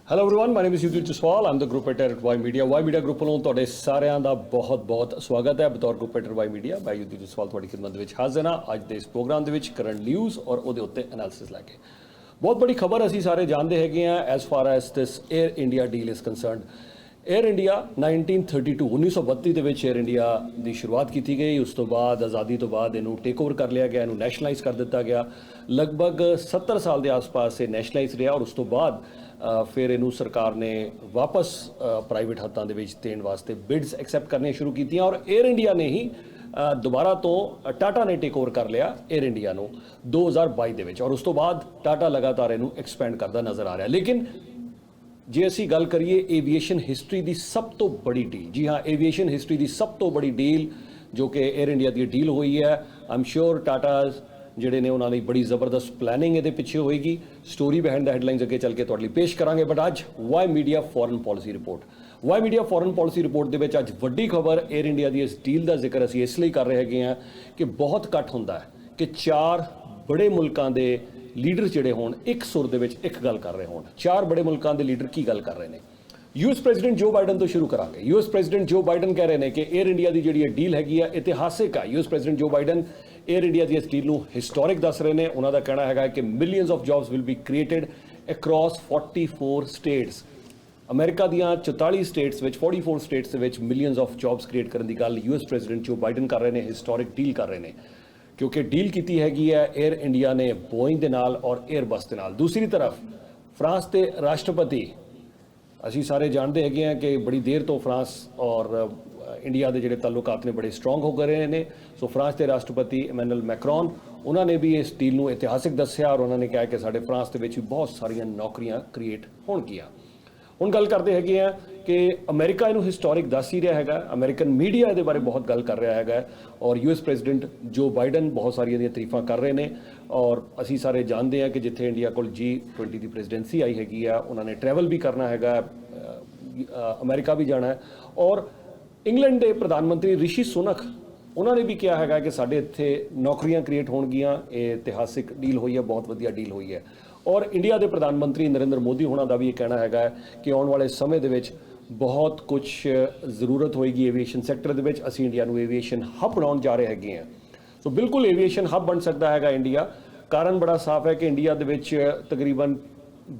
Hello everyone, my name is Yujit Jaswal. I'm the group editor at Y media. Y media group ਵੱਲੋਂ ਤੁਹਾਡੇ ਸਾਰਿਆਂ ਦਾ ਬਹੁਤ ਸਵਾਗਤ ਹੈ। ਬਤੌਰ ਗਰੁੱਪ ਐਡਿਟਰ ਵਾਈ ਮੀਡੀਆ, ਮੈਂ ਯੂਜੀਤ ਜਸਵਾਲ ਤੁਹਾਡੀ ਖਿਦਮਤ ਦੇ ਵਿੱਚ ਹਾਜ਼ਰ ਹਾਂ ਅੱਜ ਦੇ ਇਸ ਪ੍ਰੋਗਰਾਮ ਦੇ ਵਿੱਚ ਕਰੰਟ ਨਿਊਜ਼ ਔਰ ਉਹਦੇ ਉੱਤੇ ਐਨਾਲਿਸਿਸ ਲੈ ਕੇ। ਬਹੁਤ ਬੜੀ ਖਬਰ ਅਸੀਂ ਸਾਰੇ ਜਾਣਦੇ ਹੈਗੇ ਹਾਂ as for as this air India deal is concerned. Air India 1932 ਦੇ ਵਿੱਚ 에ਅਰ ਇੰਡੀਆ ਦੀ ਸ਼ੁਰੂਆਤ ਕੀਤੀ ਗਈ। ਉਸ ਤੋਂ ਬਾਅਦ ਆਜ਼ਾਦੀ ਤੋਂ ਬਾਅਦ ਇਹਨੂੰ ਟੇਕ ਓਵਰ ਕਰ ਲਿਆ ਗਿਆ, ਇਹਨੂੰ ਨੈਸ਼ਨਲਾਈਜ਼ ਕਰ ਦਿੱਤਾ ਗਿਆ। ਲਗਭਗ 70 ਸਾਲ ਦੇ ਆਸ-ਪਾਸ ਇਹ ਨੈਸ਼ਨਲਾਈਜ਼ ਰਿਹਾ ਔਰ ਉਸ ਤੋਂ ਬਾਅਦ ਫਿਰ ਇਹਨੂੰ ਸਰਕਾਰ ਨੇ ਵਾਪਸ ਪ੍ਰਾਈਵੇਟ ਹੱਥਾਂ ਦੇ ਵਿੱਚ ਦੇਣ ਵਾਸਤੇ ਬਿਡਸ ਐਕਸੈਪਟ ਕਰਨੀਆਂ ਸ਼ੁਰੂ ਕੀਤੀਆਂ ਔਰ 에ਅਰ ਇੰਡੀਆ ਨੇ ਹੀ ਦੁਬਾਰਾ ਤੋਂ ਟਾਟਾ ਨੇ ਟੇਕ ਓਵਰ ਕਰ ਲਿਆ 에ਅਰ ਇੰਡੀਆ ਨੂੰ 2022 ਦੇ ਵਿੱਚ ਔਰ ਉਸ ਤੋਂ ਬਾਅਦ ਟਾਟਾ ਲਗਾਤਾਰ ਇਹਨੂੰ ਐਕਸਪੈਂਡ ਕਰਦਾ ਨਜ਼ਰ ਆ ਰਿਹਾ। ਲੇਕਿਨ ਜੇ ਅਸੀਂ ਗੱਲ ਕਰੀਏ ਏਵੀਏਸ਼ਨ ਹਿਸਟਰੀ ਦੀ ਸਭ ਤੋਂ ਬੜੀ ਡੀਲ, ਜੀ ਹਾਂ, ਏਵੀਏਸ਼ਨ ਹਿਸਟਰੀ ਦੀ ਸਭ ਤੋਂ ਬੜੀ ਡੀਲ ਜੋ ਕਿ 에ਅਰ ਇੰਡੀਆ ਦੀ ਡੀਲ ਹੋਈ ਹੈ, ਆਮ ਸ਼ੋਰ ਟਾਟਾ ਜਿਹੜੇ ਨੇ ਉਹਨਾਂ ਲਈ ਬੜੀ ਜ਼ਬਰਦਸਤ ਪਲੈਨਿੰਗ ਇਹਦੇ ਪਿੱਛੇ ਹੋਏਗੀ। ਸਟੋਰੀ ਬਿਹਾਈਂਡ ਦਾ ਹੈਡਲਾਈਨਸ ਅੱਗੇ ਚੱਲ ਕੇ ਤੁਹਾਡੇ ਲਈ ਪੇਸ਼ ਕਰਾਂਗੇ। ਬਟ ਅੱਜ Y media foreign policy report, Y media foreign policy report ਦੇ ਵਿੱਚ ਅੱਜ ਵੱਡੀ ਖਬਰ 에ਅਰ ਇੰਡੀਆ ਦੀ ਇਸ ਡੀਲ ਦਾ ਜ਼ਿਕਰ ਅਸੀਂ ਇਸ ਲਈ ਕਰ ਰਹੇ ਹੈਗੇ ਹਾਂ ਕਿ ਬਹੁਤ ਘੱਟ ਹੁੰਦਾ ਹੈ ਕਿ ਚਾਰ ਬੜੇ ਮੁਲਕਾਂ ਦੇ ਲੀਡਰ ਜਿਹੜੇ ਹੋਣ ਇੱਕ ਸੁਰ ਦੇ ਵਿੱਚ ਇੱਕ ਗੱਲ ਕਰ ਰਹੇ ਹੋਣ। ਚਾਰ ਬੜੇ ਮੁਲਕਾਂ ਦੇ ਲੀਡਰ ਕੀ ਗੱਲ ਕਰ ਰਹੇ ਨੇ? ਯੂਐਸ ਪ੍ਰੈਜ਼ੀਡੈਂਟ ਜੋ ਬਾਈਡਨ ਤੋਂ ਸ਼ੁਰੂ ਕਰਾਂਗੇ। ਯੂਐਸ ਪ੍ਰੈਜ਼ੀਡੈਂਟ ਜੋ ਬਾਈਡਨ ਕਹਿ ਰਹੇ ਨੇ ਕਿ 에ਅਰ ਇੰਡੀਆ ਦੀ ਜਿਹੜੀ ਇਹ ਡੀਲ ਹੈਗੀ ਆ ਇਤਿਹਾਸਿਕ ਆ। ਯੂਐਸ ਪ੍ਰੈਜ਼ੀਡੈਂਟ ਜੋ ਬਾਈਡਨ 에ਅਰ ਇੰਡੀਆ ਦੀ ਇਸ ਡੀਲ ਨੂੰ ਹਿਸਟੋਰਿਕ ਦੱਸ ਰਹੇ ਨੇ। ਉਹਨਾਂ ਦਾ ਕਹਿਣਾ ਹੈਗਾ ਕਿ millions of jobs will be created across 44 states. America ਦੀਆਂ 44 ਸਟੇਟਸ ਵਿੱਚ 44 ਸਟੇਟਸ ਦੇ ਵਿੱਚ ਮਿਲੀਅਨਸ ਆਫ ਜੌਬਸ ਕ੍ਰੀਏਟ ਕਰਨ ਦੀ ਗੱਲ ਯੂਐਸ ਪ੍ਰੈਜ਼ੀਡੈਂਟ ਜੋ ਬਾਈਡਨ ਕਰ ਰਹੇ ਨੇ, ਹਿਸਟੋਰਿਕ ਡੀਲ ਕਰ ਰਹੇ ਨੇ। ਕਿਉਂਕਿ ਡੀਲ ਕੀਤੀ ਹੈਗੀ ਹੈ 에ਅਰ ਇੰਡੀਆ ਨੇ ਬੋਇੰਗ ਦੇ ਨਾਲ ਔਰ 에ਅਰਬਸ ਦੇ ਨਾਲ। ਦੂਸਰੀ ਤਰਫ ਫਰਾਂਸ ਦੇ ਰਾਸ਼ਟਰਪਤੀ, ਅਸੀਂ ਸਾਰੇ ਜਾਣਦੇ ਹੈਗੇ ਹਾਂ ਕਿ ਬੜੀ ਦੇਰ ਤੋਂ ਫਰਾਂਸ ਔਰ ਇੰਡੀਆ ਦੇ ਜਿਹੜੇ ਤਾਲੁਕਾਤ ਨੇ ਬੜੇ ਸਟਰੋਂਗ ਹੋ ਗਏ ਰਹੇ ਨੇ। ਸੋ ਫਰਾਂਸ ਦੇ ਰਾਸ਼ਟਰਪਤੀ ਇਮੈਨੂਅਲ ਮੈਕਰੋਨ, ਉਹਨਾਂ ਨੇ ਵੀ ਇਸ ਡੀਲ ਨੂੰ ਇਤਿਹਾਸਿਕ ਦੱਸਿਆ ਔਰ ਉਹਨਾਂ ਨੇ ਕਿਹਾ ਕਿ ਸਾਡੇ ਫਰਾਂਸ ਦੇ ਵਿੱਚ ਵੀ ਬਹੁਤ ਸਾਰੀਆਂ ਨੌਕਰੀਆਂ ਕ੍ਰੀਏਟ ਹੋਣਗੀਆਂ। ਹੁਣ ਗੱਲ ਕਰਦੇ ਹੈਗੇ ਆ ਕਿ ਅਮਰੀਕਾ ਇਹਨੂੰ ਹਿਸਟੋਰਿਕ ਦੱਸ ਹੀ ਰਿਹਾ ਹੈਗਾ, ਅਮਰੀਕਨ ਮੀਡੀਆ ਇਹਦੇ ਬਾਰੇ ਬਹੁਤ ਗੱਲ ਕਰ ਰਿਹਾ ਹੈਗਾ ਔਰ ਯੂਐਸ ਪ੍ਰੈਜ਼ੀਡੈਂਟ ਜੋ ਬਾਈਡਨ ਬਹੁਤ ਸਾਰੀਆਂ ਦੀਆਂ ਤਾਰੀਫਾਂ ਕਰ ਰਹੇ ਨੇ। ਔਰ ਅਸੀਂ ਸਾਰੇ ਜਾਣਦੇ ਹਾਂ ਕਿ ਜਿੱਥੇ ਇੰਡੀਆ ਕੋਲ G20 ਦੀ ਪ੍ਰੈਜ਼ੀਡੈਂਸੀ ਆਈ ਹੈਗੀ ਆ, ਉਹਨਾਂ ਨੇ ਟਰੈਵਲ ਵੀ ਕਰਨਾ ਹੈਗਾ, ਅਮਰੀਕਾ ਵੀ ਜਾਣਾ ਹੈ। ਔਰ ਇੰਗਲੈਂਡ ਦੇ ਪ੍ਰਧਾਨ ਮੰਤਰੀ ਰਿਸ਼ੀ ਸੁਨਕ, ਉਹਨਾਂ ਨੇ ਵੀ ਕਿਹਾ ਹੈਗਾ ਕਿ ਸਾਡੇ ਇੱਥੇ ਨੌਕਰੀਆਂ ਕ੍ਰੀਏਟ ਹੋਣਗੀਆਂ। ਇਹ ਇਤਿਹਾਸਿਕ ਡੀਲ ਹੋਈ ਹੈ, ਬਹੁਤ ਵਧੀਆ ਡੀਲ ਹੋਈ ਹੈ। ਔਰ ਇੰਡੀਆ ਦੇ ਪ੍ਰਧਾਨ ਮੰਤਰੀ ਨਰਿੰਦਰ ਮੋਦੀ ਹੋਣਾ ਦਾ ਵੀ ਇਹ ਕਹਿਣਾ ਹੈਗਾ ਕਿ ਆਉਣ ਵਾਲੇ ਸਮੇਂ ਦੇ ਵਿੱਚ ਬਹੁਤ ਕੁਝ ਜ਼ਰੂਰਤ ਹੋਏਗੀ ਏਵੀਏਸ਼ਨ ਸੈਕਟਰ ਦੇ ਵਿੱਚ। ਅਸੀਂ ਇੰਡੀਆ ਨੂੰ ਏਵੀਏਸ਼ਨ ਹੱਬ ਬਣਾਉਣ ਜਾ ਰਹੇ ਹੈਗੇ ਹਾਂ। ਸੋ ਬਿਲਕੁਲ ਏਵੀਏਸ਼ਨ ਹੱਬ ਬਣ ਸਕਦਾ ਹੈਗਾ ਇੰਡੀਆ। ਕਾਰਨ ਬੜਾ ਸਾਫ਼ ਹੈ ਕਿ ਇੰਡੀਆ ਦੇ ਵਿੱਚ ਤਕਰੀਬਨ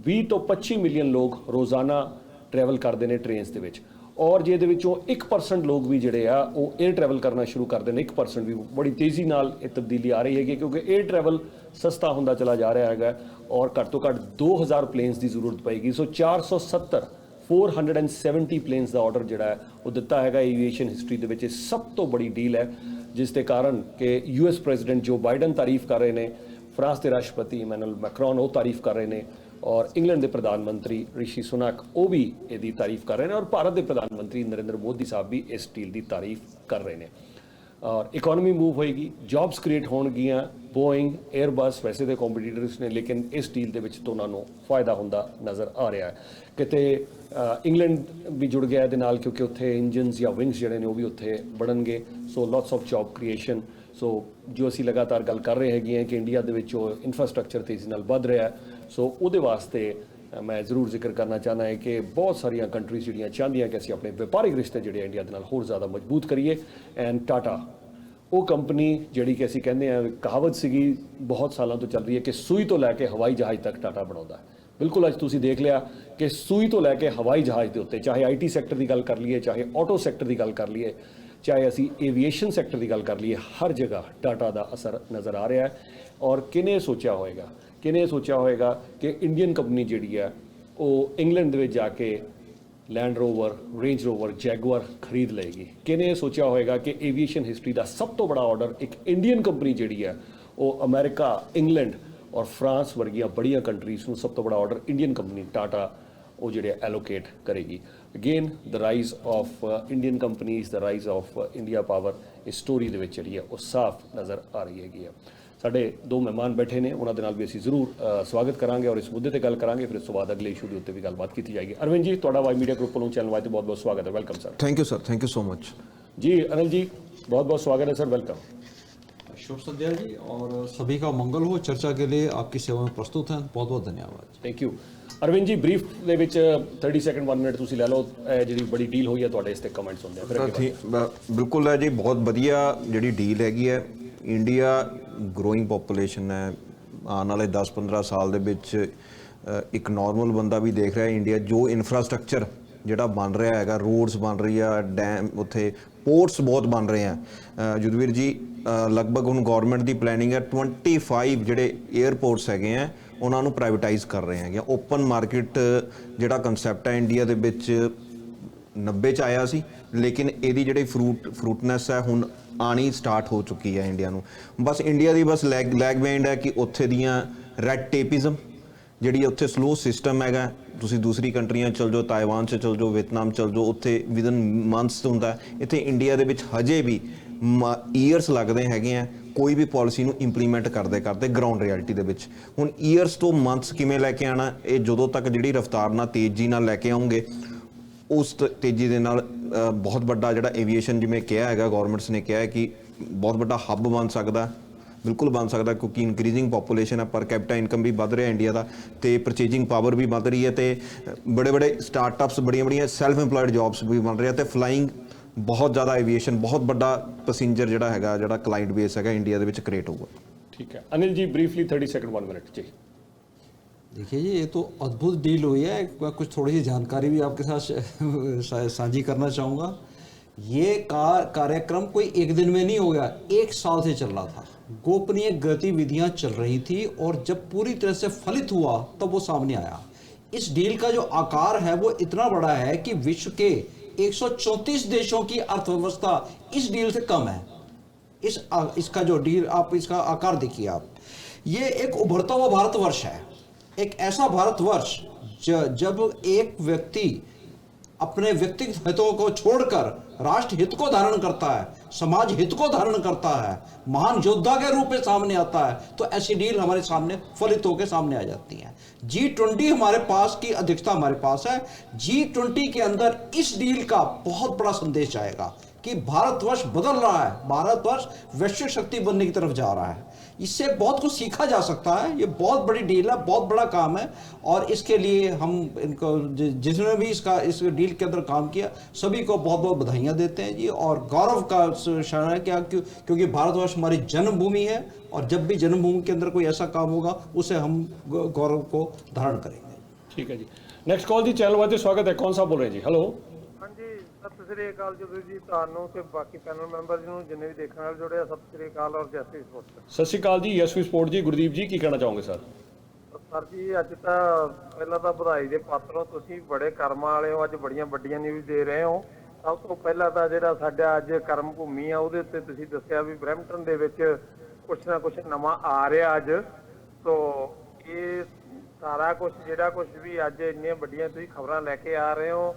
20 ਤੋਂ 25 ਮਿਲੀਅਨ ਲੋਕ ਰੋਜ਼ਾਨਾ ਟਰੈਵਲ ਕਰਦੇ ਨੇ ਟ੍ਰੇਨਸ ਦੇ ਵਿੱਚ ਔਰ ਜੇ ਇਹਦੇ ਵਿੱਚੋਂ 1% ਲੋਕ ਵੀ ਜਿਹੜੇ ਆ ਉਹ 에ਅਰ ਟਰੈਵਲ ਕਰਨਾ ਸ਼ੁਰੂ ਕਰਦੇ ਨੇ। 1% ਵੀ ਬੜੀ ਤੇਜ਼ੀ ਨਾਲ ਇਹ ਤਬਦੀਲੀ ਆ ਰਹੀ ਹੈਗੀ ਕਿਉਂਕਿ 에ਅਰ ਟਰੈਵਲ ਸਸਤਾ ਹੁੰਦਾ ਚਲਾ ਜਾ ਰਿਹਾ ਹੈਗਾ ਔਰ ਘੱਟ ਤੋਂ ਘੱਟ 2000 ਪਲੇਨਸ ਦੀ ਜ਼ਰੂਰਤ ਪਏਗੀ। ਸੋ 470 ਪਲੇਨਸ ਦਾ ਆਰਡਰ ਜਿਹੜਾ ਹੈ ਉਹ ਦਿੱਤਾ ਹੈਗਾ। ਏਵੀਏਸ਼ਨ ਹਿਸਟਰੀ ਦੇ ਵਿੱਚ ਇਹ ਸਭ ਤੋਂ ਬੜੀ ਡੀਲ ਹੈ ਜਿਸ ਦੇ ਕਾਰਨ ਕਿ ਯੂਐਸ ਪ੍ਰੈਜ਼ੀਡੈਂਟ ਜੋ ਬਾਈਡਨ ਤਾਰੀਫ ਕਰ ਰਹੇ ਨੇ, ਫਰਾਂਸ ਦੇ ਰਾਸ਼ਟਰਪਤੀ ਇਮੈਨੂਅਲ ਮੈਕਰੋਨ ਉਹ ਤਾਰੀਫ ਕਰ ਰਹੇ ਨੇ ਔਰ ਇੰਗਲੈਂਡ ਦੇ ਪ੍ਰਧਾਨ ਮੰਤਰੀ ਰਿਸ਼ੀ ਸੁਨਕ ਉਹ ਵੀ ਇਹਦੀ ਤਾਰੀਫ ਕਰ ਰਹੇ ਨੇ ਔਰ ਭਾਰਤ ਦੇ ਪ੍ਰਧਾਨ ਮੰਤਰੀ ਨਰਿੰਦਰ ਮੋਦੀ ਸਾਹਿਬ ਵੀ ਇਸ ਡੀਲ ਦੀ ਤਾਰੀਫ ਕਰ ਰਹੇ ਨੇ। ਔਰ ਇਕਨੋਮੀ ਮੂਵ ਹੋਏਗੀ, ਜੌਬਸ ਕ੍ਰੀਏਟ ਹੋਣਗੀਆਂ। ਬੋਇੰਗ, 에ਅਰਬਸ ਵੈਸੇ ਦੇ ਕੰਪੀਟੀਟਰਸ ਨੇ ਲੇਕਿਨ ਇਸ ਡੀਲ ਦੇ ਵਿੱਚ ਤੋਂ ਉਹਨਾਂ ਨੂੰ ਫਾਇਦਾ ਹੁੰਦਾ ਨਜ਼ਰ ਆ ਰਿਹਾ ਹੈ। ਕਿਤੇ ਇੰਗਲੈਂਡ ਵੀ ਜੁੜ ਗਿਆ ਇਹਦੇ ਨਾਲ ਕਿਉਂਕਿ ਉੱਥੇ ਇੰਜਨਸ ਜਾਂ ਵਿੰਗਸ ਜਿਹੜੇ ਨੇ ਉਹ ਵੀ ਉੱਥੇ ਬਣਨਗੇ। ਸੋ ਲੋਟਸ ਆਫ ਜੌਬ ਕ੍ਰੀਏਸ਼ਨ। ਸੋ ਜੋ ਅਸੀਂ ਲਗਾਤਾਰ ਗੱਲ ਕਰ ਰਹੇ ਹੈਗੇ ਹਾਂ ਕਿ ਇੰਡੀਆ ਦੇ ਵਿੱਚ ਉਹ ਇਨਫਰਾਸਟਰਕਚਰ ਤੇਜ਼ੀ ਨਾਲ ਵੱਧ ਰਿਹਾ ਹੈ। ਸੋ ਉਹਦੇ ਵਾਸਤੇ ਮੈਂ ਜ਼ਰੂਰ ਜ਼ਿਕਰ ਕਰਨਾ ਚਾਹੁੰਦਾ ਹੈ ਕਿ ਬਹੁਤ ਸਾਰੀਆਂ ਕੰਟਰੀਜ਼ ਜਿਹੜੀਆਂ ਚਾਹੁੰਦੀਆਂ ਕਿ ਅਸੀਂ ਆਪਣੇ ਵਪਾਰਿਕ ਰਿਸ਼ਤੇ ਜਿਹੜੇ ਇੰਡੀਆ ਦੇ ਨਾਲ ਹੋਰ ਜ਼ਿਆਦਾ ਮਜ਼ਬੂਤ ਕਰੀਏ। ਐਂਡ ਟਾਟਾ ਉਹ ਕੰਪਨੀ ਜਿਹੜੀ ਕਿ ਅਸੀਂ ਕਹਿੰਦੇ ਹਾਂ, ਕਹਾਵਤ ਸੀਗੀ ਬਹੁਤ ਸਾਲਾਂ ਤੋਂ ਚੱਲ ਰਹੀ ਹੈ ਕਿ ਸੂਈ ਤੋਂ ਲੈ ਕੇ ਹਵਾਈ ਜਹਾਜ਼ ਤੱਕ ਟਾਟਾ ਬਣਾਉਂਦਾ ਹੈ। ਬਿਲਕੁਲ ਅੱਜ ਤੁਸੀਂ ਦੇਖ ਲਿਆ ਕਿ ਸੂਈ ਤੋਂ ਲੈ ਕੇ ਹਵਾਈ ਜਹਾਜ਼ ਦੇ ਉੱਤੇ, ਚਾਹੇ IT ਸੈਕਟਰ ਦੀ ਗੱਲ ਕਰ ਲਈਏ, ਚਾਹੇ ਆਟੋ ਸੈਕਟਰ ਦੀ ਗੱਲ ਕਰ ਲਈਏ, ਚਾਹੇ ਅਸੀਂ ਏਵੀਏਸ਼ਨ ਸੈਕਟਰ ਦੀ ਗੱਲ ਕਰ ਲਈਏ, ਹਰ ਜਗ੍ਹਾ ਟਾਟਾ ਦਾ ਅਸਰ ਨਜ਼ਰ ਆ ਰਿਹਾ ਹੈ। ਔਰ ਕਿਹਨੇ ਸੋਚਿਆ ਹੋਏਗਾ ਕਿ ਇੰਡੀਅਨ ਕੰਪਨੀ ਜਿਹੜੀ ਹੈ ਉਹ ਇੰਗਲੈਂਡ ਦੇ ਵਿੱਚ ਜਾ ਕੇ Land Rover, Range Rover, Jaguar ਖਰੀਦ ਲਏਗੀ? ਕਿਹਨੇ ਸੋਚਿਆ ਹੋਏਗਾ ਕਿ ਏਵੀਏਸ਼ਨ ਹਿਸਟਰੀ ਦਾ ਸਭ ਤੋਂ ਬੜਾ ਆਰਡਰ ਇੱਕ ਇੰਡੀਅਨ ਕੰਪਨੀ ਜਿਹੜੀ ਹੈ ਉਹ ਅਮਰੀਕਾ, ਇੰਗਲੈਂਡ ਔਰ ਫਰਾਂਸ ਵਰਗੀਆਂ ਬੜੀਆਂ ਕੰਟਰੀਜ਼ ਨੂੰ ਸਭ ਤੋਂ ਬੜਾ ਆਰਡਰ ਇੰਡੀਅਨ ਕੰਪਨੀ ਟਾਟਾ ਉਹ ਜਿਹੜੇ ਐਲੋਕੇਟ ਕਰੇਗੀ? Again the rise of Indian companies, the rise of India power ਇਸ ਸਟੋਰੀ ਦੇ ਵਿੱਚ ਜਿਹੜੀ ਹੈ ਉਹ ਸਾਫ਼ ਨਜ਼ਰ ਆ ਰਹੀ ਹੈਗੀ ਹੈ। ਸਾਡੇ ਦੋ ਮਹਿਮਾਨ ਬੈਠੇ ਨੇ, ਉਹਨਾਂ ਦੇ ਨਾਲ ਵੀ ਅਸੀਂ ਜ਼ਰੂਰ ਸਵਾਗਤ ਕਰਾਂਗੇ ਔਰ ਇਸ ਮੁੱਦੇ ਤੇ ਗੱਲ ਕਰਾਂਗੇ। ਫਿਰ ਇਸ ਤੋਂ ਬਾਅਦ ਅਗਲੇ ਇਸ਼ੂ ਦੇ ਉੱਤੇ ਵੀ ਗੱਲਬਾਤ ਕੀਤੀ ਜਾਏਗੀ। ਅਰਵਿੰਦ ਜੀ, ਤੁਹਾਡਾ ਵਾਈ ਮੀਡੀਆ ਗਰੁੱਪ ਵੱਲੋਂ ਚੈਨਲ ਵਾਈ ਤੇ ਬਹੁਤ ਸਵਾਗਤ ਹੈ। Welcome sir. Thank you sir, thank you so much. ਜੀ ਅਨਿਲ ਜੀ, ਬਹੁਤ ਸਵਾਗਤ ਹੈ ਸਰ, ਵੈਲਕਮ। शुभ संध्या जी और सभी का मंगल हो। चर्चा के लिए आपकी सेवा में प्रस्तुत हैं। बहुत बहुत धन्यवाद। Thank you. ਅਰਵਿੰਦ ਜੀ ਬਰੀਫ ਦੇ ਵਿੱਚ 30 ਸੈਕਿੰਡ 1 ਮਿੰਟ ਤੁਸੀਂ ਲੈ ਲਓ, ਇਹ ਜਿਹੜੀ ਬੜੀ ਡੀਲ ਹੋਈ ਹੈ ਤੁਹਾਡੇ ਇਸ ਤੇ ਕਮੈਂਟਸ ਹੁੰਦੇ ਆ ਫਿਰ ਅੱਗੇ ਬਿਲਕੁਲ ਹੈ ਜੀ, ਬਹੁਤ ਵਧੀਆ ਜਿਹੜੀ ਡੀਲ ਹੈਗੀ ਹੈ। ਇੰਡੀਆ ਗਰੋਇੰਗ ਪੋਪੂਲੇਸ਼ਨ ਹੈ, ਆਉਣ ਵਾਲੇ 10-15 ਸਾਲ ਦੇ ਵਿੱਚ ਇੱਕ ਨਾਰਮਲ ਬੰਦਾ ਵੀ ਦੇਖ ਰਿਹਾ ਇੰਡੀਆ ਜੋ ਇਨਫਰਾਸਟ੍ਰਕਚਰ ਜਿਹੜਾ ਬਣ ਰਿਹਾ ਹੈਗਾ, ਰੋਡਸ ਬਣ ਰਹੀ ਆ, ਡੈਮ, ਉੱਥੇ ਪੋਰਟਸ ਬਹੁਤ ਬਣ ਰਹੇ ਆ। ਜੁਦਵੀਰ ਜੀ ਲਗਭਗ ਹੁਣ ਗੌਰਮੈਂਟ ਦੀ ਪਲੈਨਿੰਗ ਹੈ 25 ਜਿਹੜੇ 에ਅਰਪੋਰਟਸ ਹੈਗੇ ਆ ਉਹਨਾਂ ਨੂੰ ਪ੍ਰਾਈਵੇਟਾਈਜ਼ ਕਰ ਰਹੇ ਹੈਗੇ। ਓਪਨ ਮਾਰਕੀਟ ਜਿਹੜਾ ਕਨਸੈਪਟ ਹੈ ਇੰਡੀਆ ਦੇ ਵਿੱਚ 90 ਚ ਆਇਆ ਸੀ, ਲੇਕਿਨ ਇਹਦੀ ਜਿਹੜੀ ਫਰੂਟਨੈਸ ਹੈ ਹੁਣ ਆਣੀ ਸਟਾਰਟ ਹੋ ਚੁੱਕੀ ਹੈ ਇੰਡੀਆ ਨੂੰ। ਬਸ ਇੰਡੀਆ ਦੀ ਬਸ ਲੈਗ ਬੈਂਡ ਹੈ ਕਿ ਉੱਥੇ ਦੀਆਂ ਰੈਡ ਟੇਪਿਜ਼ਮ ਜਿਹੜੀ ਉੱਥੇ ਸਲੋ ਸਿਸਟਮ ਹੈਗਾ। ਤੁਸੀਂ ਦੂਸਰੀ ਕੰਟਰੀਆਂ ਚਲ ਜਾਓ, ਤਾਇਵਾਨ 'ਚ ਚਲ ਜਾਓ, ਵੀਅਤਨਾਮ ਚਲ ਜਾਓ, ਉੱਥੇ ਵਿਦਨ ਮੰਥਸ ਹੁੰਦਾ। ਇੱਥੇ ਇੰਡੀਆ ਦੇ ਵਿੱਚ ਹਜੇ ਵੀ ਈਅਰਸ ਲੱਗਦੇ ਹੈਗੇ ਆ ਕੋਈ ਵੀ ਪਾਲਿਸੀ ਨੂੰ ਇੰਪਲੀਮੈਂਟ ਕਰਦੇ ਗਰਾਊਂਡ ਰਿਐਲਿਟੀ ਦੇ ਵਿੱਚ। ਹੁਣ ਈਅਰਸ ਤੋਂ ਮੰਥਸ ਕਿਵੇਂ ਲੈ ਕੇ ਆਉਣਾ, ਇਹ ਜਦੋਂ ਤੱਕ ਜਿਹੜੀ ਰਫ਼ਤਾਰ ਨਾਲ ਤੇਜ਼ੀ ਨਾਲ ਲੈ ਕੇ ਆਉਂਗੇ ਉਸ ਤੇਜ਼ੀ ਦੇ ਨਾਲ ਬਹੁਤ ਵੱਡਾ ਜਿਹੜਾ ਏਵੀਏਸ਼ਨ ਜਿਵੇਂ ਕਿਹਾ ਹੈਗਾ ਗੌਰਮੈਂਟਸ ਨੇ ਕਿਹਾ ਹੈ ਕਿ ਬਹੁਤ ਵੱਡਾ ਹੱਬ ਬਣ ਸਕਦਾ, ਬਿਲਕੁਲ ਬਣ ਸਕਦਾ, ਕਿਉਂਕਿ ਇਨਕਰੀਜ਼ਿੰਗ ਪੋਪੂਲੇਸ਼ਨ ਹੈ, ਪਰ ਕੈਪੀਟਲ ਇਨਕਮ ਵੀ ਵੱਧ ਰਿਹਾ ਇੰਡੀਆ ਦਾ ਤੇ ਪਰਚੇਜਿੰਗ ਪਾਵਰ ਵੀ ਵੱਧ ਰਹੀ ਹੈ ਤੇ ਬੜੇ ਸਟਾਰਟਅਪਸ, ਬੜੀਆਂ ਸੈਲਫ ਇੰਪਲੋਇਡ ਜੌਬਸ ਵੀ ਬਣ ਰਹੀਆਂ ਤੇ ਫਲਾਈਂਗ ਬਹੁਤ ਜ਼ਿਆਦਾ एविएशन बहुत बड़ा पैसेंजर ਜਿਹੜਾ ਹੈਗਾ ਜਿਹੜਾ ਕਲਾइंट बेस ਹੈਗਾ इंडिया ਦੇ ਵਿੱਚ क्रिएट होगा। ठीक है Anil ji briefly 30 second 1 minute जी। देखिए जी, ये तो अद्भुत डील हुई है। मैं कुछ थोड़ी सी जानकारी भी आपके साथ साझी करना चाहूँगा। ये कार्यक्रम कोई एक दिन में नहीं हो गया, 1 साल से चल रहा था। गोपनीय गतिविधियाँ चल रही थी और जब पूरी तरह से फलित हुआ तब वो सामने आया। इस डील का जो आकार है वो इतना बड़ा है कि विश्व के 134 देशों की अर्थव्यवस्था इस डील से कम है। इसका जो डील, आप इसका आकार देखिए आप, ये एक उभरता हुआ भारतवर्ष है। एक ऐसा भारतवर्ष जब एक व्यक्ति अपने व्यक्तिगत हितों को छोड़कर राष्ट्र हित को धारण करता है, समाज हित को धारण करता है, महान योद्धा के रूप में सामने आता है, तो ऐसी डील हमारे सामने फलित होकर सामने आ जाती है। G20 हमारे पास की अध्यक्षता हमारे पास है। G20 के अंदर इस डील का बहुत बड़ा संदेश आएगा कि भारतवर्ष बदल रहा है, भारतवर्ष वैश्विक शक्ति बनने की तरफ जा रहा है। इससे बहुत कुछ सीखा जा सकता है। ये बहुत बड़ी डील है, बहुत बड़ा काम है और इसके लिए हम इनको जिसने भी इस डील के अंदर काम किया सभी को बहुत बहुत बधाइयाँ देते हैं जी। और गौरव का क्षण है क्या, क्योंकि भारतवर्ष हमारी जन्मभूमि है और जब भी जन्मभूमि के अंदर कोई ऐसा काम होगा उसे हम गौरव को धारण करेंगे। ठीक है जी। नेक्स्ट कॉल जी, चैनल वाले स्वागत है। कौन सा बोल रहे हैं जी? हेलो सत श्री अकाल जी, ਤੁਹਾਨੂੰ ਤੇ ਬਾਕੀ ਪੈਨਲ ਮੈਂਬਰ ਨੂੰ ਜਿੰਨੇ ਵੀ ਦੇਖਣ ਵਾਲੇ ਜੁੜੇ ਆ, ਸਤਿ श्री अकाल और ਜੈਸਵੀ ਸਪੋਰਟ। ਸਤਿ ਸ਼੍ਰੀ ਅਕਾਲ ਜੀ, ਯਸ਼ਵੀ ਸਪੋਰਟ ਜੀ। ਗੁਰਦੀਪ ਜੀ ਕੀ ਕਹਿਣਾ ਚਾਹੋਗੇ ਸਰ? ਸਰ ਜੀ ਅੱਜ ਤਾਂ ਪਹਿਲਾਂ ਤਾਂ ਵਧਾਈ ਦੇ ਪਾਤਰ ਹੋ, ਤੁਸੀਂ ਬੜੇ ਕਰਮਾਂ ਵਾਲੇ ਹੋ, ਅੱਜ ਬੜੀਆਂ ਵੱਡੀਆਂ ਨਿਊਜ਼ ਦੇ ਰਹੇ ਹੋ। ਸਭ ਤੋਂ ਪਹਿਲਾਂ ਤਾਂ ਜਿਹੜਾ ਸਾਡਾ ਅੱਜ ਕਰਮ ਭੂਮੀ ਆ ਉਹਦੇ ਉੱਤੇ ਤੁਸੀਂ ਦੱਸਿਆ ਵੀ ਬਰੈਂਪਟਨ ਦੇ ਵਿੱਚ ਕੁਛ ਨਾ ਕੁਛ ਨਵਾਂ ਆ ਰਿਹਾ ਅੱਜ। ਸੋ ਇਹ ਸਾਰਾ ਕੁਝ ਜਿਹੜਾ ਕੁਝ ਵੀ ਅੱਜ ਇੰਨੀਆਂ ਵੱਡੀਆਂ ਤੁਸੀਂ ਖਬਰਾਂ ਲੈ ਕੇ ਆ ਰਹੇ ਹੋ,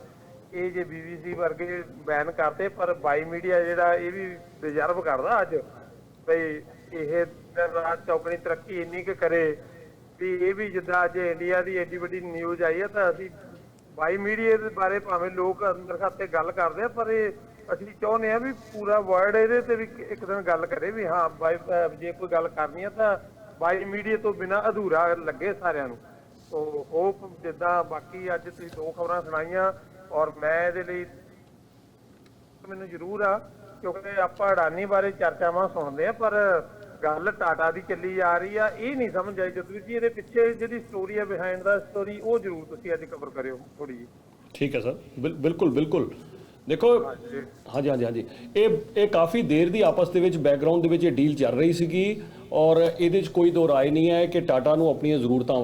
ਇਹ ਜੇ BBC ਵਰਗੇ ਬੈਨ ਕਰਦੇ, ਪਰ ਬਾਈ ਮੀਡੀਆ ਜਿਹੜਾ ਇਹ ਵੀ ਰਿਜ਼ਰਵ ਕਰਦਾ ਅੱਜ ਬਈ ਇਹ ਰਾਤ ਚੌਕਣੀ ਤਰੱਕੀ ਇੰਨੀ ਕੁ ਕਰੇ ਵੀ ਇਹ ਵੀ ਜਿੱਦਾਂ ਅੱਜ ਇੰਡੀਆ ਦੀ ਐਡੀ ਵੱਡੀ ਨਿਊਜ਼ ਆਈ ਹੈ ਤਾਂ ਅਸੀਂ ਬਾਈ ਮੀਡੀਆ ਦੇ ਬਾਰੇ ਭਾਵੇਂ ਲੋਕ ਅੰਦਰ ਖਾਤੇ ਗੱਲ ਕਰਦੇ ਆ, ਪਰ ਇਹ ਅਸੀਂ ਚਾਹੁੰਦੇ ਆ ਵੀ ਪੂਰਾ ਵਰਲਡ ਇਹਦੇ ਤੇ ਵੀ ਇੱਕ ਦਿਨ ਗੱਲ ਕਰੇ ਵੀ ਹਾਂ ਬਾਈ ਜੇ ਕੋਈ ਗੱਲ ਕਰਨੀ ਆ ਤਾਂ ਬਾਈ ਮੀਡੀਆ ਤੋਂ ਬਿਨਾਂ ਅਧੂਰਾ ਲੱਗੇ ਸਾਰਿਆਂ ਨੂੰ। ਸੋ ਹੋਪ ਜਿੱਦਾਂ ਬਾਕੀ ਅੱਜ ਤੁਸੀਂ 2 ਖਬਰਾਂ ਸੁਣਾਈਆਂ ਔਰ ਮੈਂ ਇਹਦੇ ਲਈ ਮੈਨੂੰ ਜ਼ਰੂਰ ਆ ਕਿਉਂਕਿ ਆਪਾਂ ਅਡਾਨੀ ਬਾਰੇ ਚਰਚਾਵਾਂ ਸੁਣਦੇ ਆ ਪਰ ਗੱਲ ਟਾਟਾ ਦੀ ਚੱਲੀ ਜਾ ਰਹੀ ਆ, ਇਹ ਨਹੀਂ ਸਮਝ ਆਈ ਜਸਵੀਰ ਜੀ ਇਹਦੇ ਪਿੱਛੇ ਜਿਹੜੀ ਸਟੋਰੀ ਆ ਬਿਹਾਈਂਡ ਦਾ ਸਟੋਰੀ ਉਹ ਜ਼ਰੂਰ ਤੁਸੀਂ ਅੱਜ ਕਵਰ ਕਰਿਓ ਥੋੜੀ ਜੀ। ਠੀਕ ਹੈ ਸਰ, ਬਿਲਕੁਲ ਦੇਖੋ ਹਾਂਜੀ ਇਹ ਕਾਫੀ ਦੇਰ ਦੀ ਆਪਸ ਦੇ ਵਿੱਚ ਬੈਕਗ੍ਰਾਉਂਡ ਦੇ ਵਿੱਚ ਇਹ ਡੀਲ ਚੱਲ ਰਹੀ ਸੀਗੀ ਔਰ ਇਹਦੇ 'ਚ ਕੋਈ ਦੋ ਰਾਏ ਨਹੀਂ ਹੈ ਕਿ ਟਾਟਾ ਨੂੰ ਆਪਣੀਆਂ ਜ਼ਰੂਰਤਾਂ